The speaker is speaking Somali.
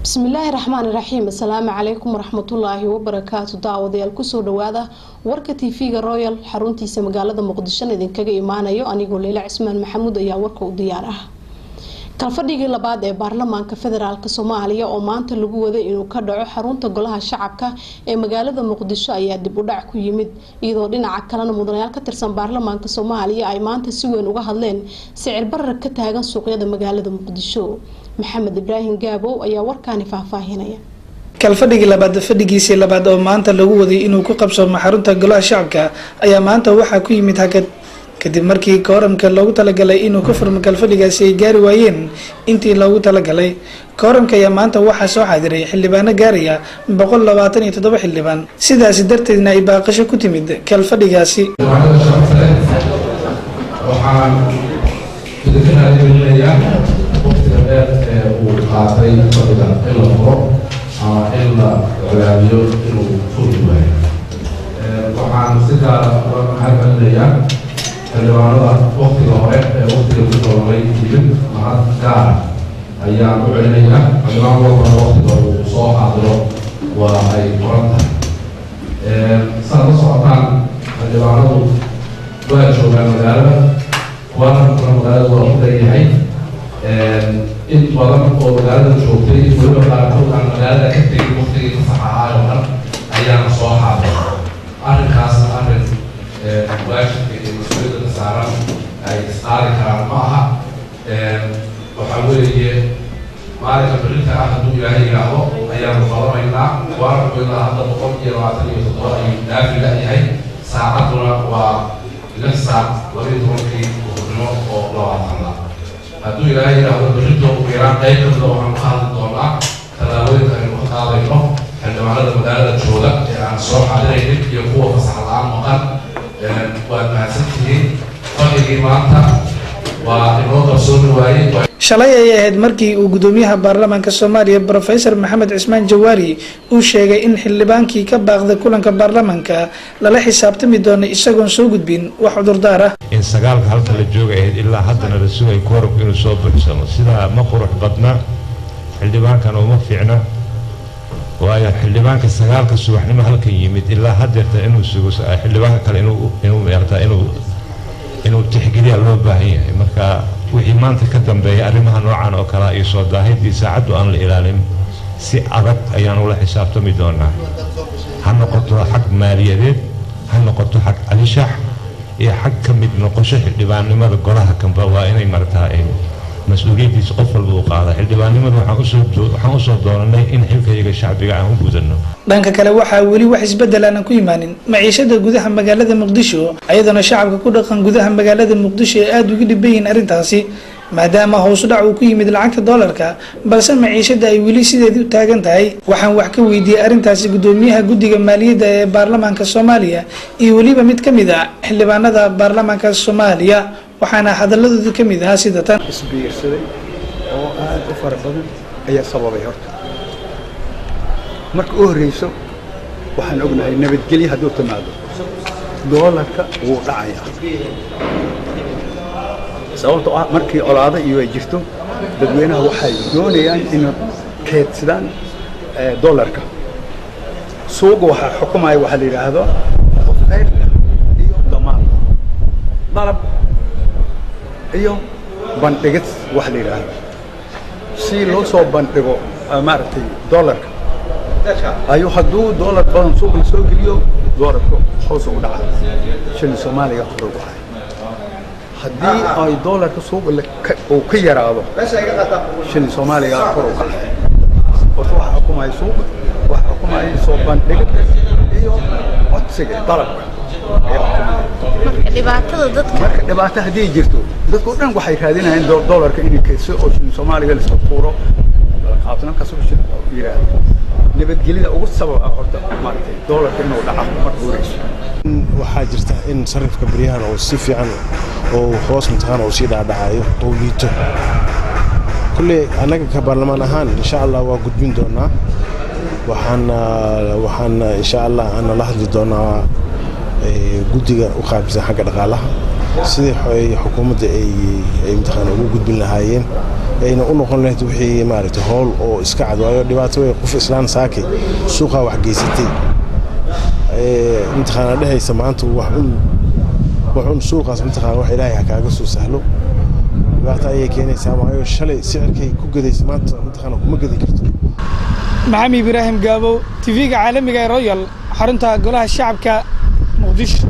بسم الله الرحمن الرحيم السلام عليكم ورحمة الله وبركاته دعوة الكسر دواده وركتي في رويال حرونتي سمجالة مقدشة إذن كجا إيمانا يو أني يقول لي عثمان محمود يا وركو دياره كالفريق لبعض برلمان كفدرال كصوماليا أو مانت اللجوء ذا إنه كدعو حرونت قلها الشعب مجالة مقدشة يد بدع كيمد إذا دين عكلنا مدنيال كترسم برلمان كصوماليا أي مانت سوى نوجهلين سعر برا كتاجا سوق يد مجالة مقدشة محمد إبراهيم جابو أي وركاني فاهينيا كالفريق لبعض فريقيسي لبعض أو مانت اللجوء ذا إنه كقبص محرونت قلها الشعب أي مانت وحى كيمد هكذا kadib markii kooramka loogu talagalay inuu ka furmo kalfadhigaasi ay gaari waayeen intii loogu talagalay kooramka ayaa maanta waxaa soo xaadiray xildhibaano gaaraya 127 xildhibaan sidaas darteedna ay baaqasho ku timid kalfadhigaasi waxaan idinkaadinayaa waqtiga dheer ee uu qaatay fadhiga in la furo ama in la colaadiyo inuu furi waayo waxaan si gaara uga mahadcelinayaa xildhibaanada waqtiga hore ee waqtiga ku doonay dibin mahad gaara ayaan u celinayaa xildhibaan walbana waqtiga uu soo xaadiro waa ay qoran tahay saad la socotaan xildhibaanadu waa joogaan magaalada waana magaalada waa u leeyahay in badan oo magaalada joogtay weliba qaarkood aan magaalada ka tegin waqtigii ka saxaxaay oo dhan ayaana soo xaadiray arrinkaas arrin waajibka iyo mas-uuliyadda saaran ay isqaadi karaan ma aha waxaa weeye maalinka berrinta ah hadduu ilaahay yidhaahdo ayaanu qabanaynaa waaranku ilaa hadda 127 ayuu dhaafi la-yahay saacadduna waa 6 saac 12 duhurnimo oo 20 hadduu ilaahay yidhaahdo berrinta ugu yaraan qayb kamida waxaanu ka hadli doonaa tallaabooyinka aynu ka qaadayno xildhibaanada magaalada jooga ee aan soo xaadiraynin iyo kuwa fasax la-aan maqan waad mahadsantihiin fadhigii maanta waa inoo qarsooni waayey shalay ay ahayd markii uu gudoomiyaha baarlamaanka Soomaaliya Professor Maxamed Cismaan Jawaari uu sheegay in xildhibaankii ka baaqday kulanka baarlamaanka lala xisaabtami doono isagoon soo gudbin wax cudurdaar ah in sagaalka halka la joogay ahayd ilaa haddana la sugay koorab inuu soo buuxsamo sida ma qurux badna xildhibaankan uma fiicna waayo xildhibaanka sagaalka subaxnimo halkan yimid ilaa haddeerta inuu sugo xildhibaanka kale inuu meerta inuu tixgeliya loo baahan yahay marka wixii maanta ka dambeeya arrimaha noocan oo kale ay soo daahidii saacaddu aan la ilaalin si adag ayaan ula xisaabtami doonaa ha noqoto xag maaliyadeed ha noqoto xag alishax iyo xag ka mid noqosho xildhibaannimada golaha kanba waa inay martaa mas-uuliyaddiisa qof walba uu qaada xildhibaannimada waxaan usoo doonanay in xilkayaga shacbiga aan u gudano dhanka kale waxaa weli wax isbedel aan ku imaanin maciishada gudaha magaalada Muqdisho ayadana shacabka ku dhaqan gudaha magaalada Muqdisho ay aad uga dhibayeen arrintaasi maadaama hoos u dhac uu ku yimid lacagta dollarka balse maciishada ay weli sideedii u taagan tahay waxaan wax ka weydiiyay arrintaasi gudoomiyaha guddiga maaliyadda ee baarlamaanka Soomaaliya iyo weliba mid kamid ah xildhibaanada baarlamaanka Soomaaliya waxaana hadalladooda kamid ah sida tan isbiirsaday oo aad u fara badan ayaa sababay horta marka u horeyso waxaan ognahay nabadgelyo hadduu timaado dollarka wuu dhacayaa sababtoo ah markii colaado iyo ay jirto dadweynaha waxay doonayaan inay keedsadaan dollarka suuqa waxaa xukumaya waxaa la yidhaahdo khayr iyo damaan dalab iyo bandhigid wax la yiraahdo si loo soo bandhigo maartay dollarka ayu hadduu dollar badan suuq soo geliyo dollarku hoos u dhaca shilin Soomaaliya kor u kacay haddii ay dollarka suuq uu ka yaraado shilin Soomaaliya kor u kacay waxa xukumay suuq waxa xukumay soo bandhigid iyo codsiga dalabka dhibaato haddii jirto dadku dhan waxay raadinayaan dollarka inay kayso oo Soomaaliga la soo tuuro qaabtan ka soo yiraahdo nabadgelyada ugu sabab ah horta maartay dollarka inuu dhaco markuu horeeyay waxaa jirta in sarifka bariyahan oo si fiican oo hoos intaan oo si dhaadhacayo oo liito kulli anaga ka baarlamaan ahaan insha Allah waa gudbin doonaa waxaan insha Allah aan la hadli doonaa guddiga u qaabsan xagga dhaqaalaha sidii xukuumadda ay imtixaan ugu gudbin lahaayeen ayna u noqon lahayd wixii maaragtay howl oo iska cad waayo dhibaato way qof islaan saakay suuqa wax geysatay imtixaan dhahaysa maanta wax un suuqaas imtixaan wax ilaahay ha kaaga soo sahlo dhibaato ayay keenaysaa maayo shalay sicirkay ku gadaysa maanta imtixaan kuma gadi karto maxamed ibraahim gaabo TV-ga caalamiga ee Royal xarunta golaha shacabka Muqdisho.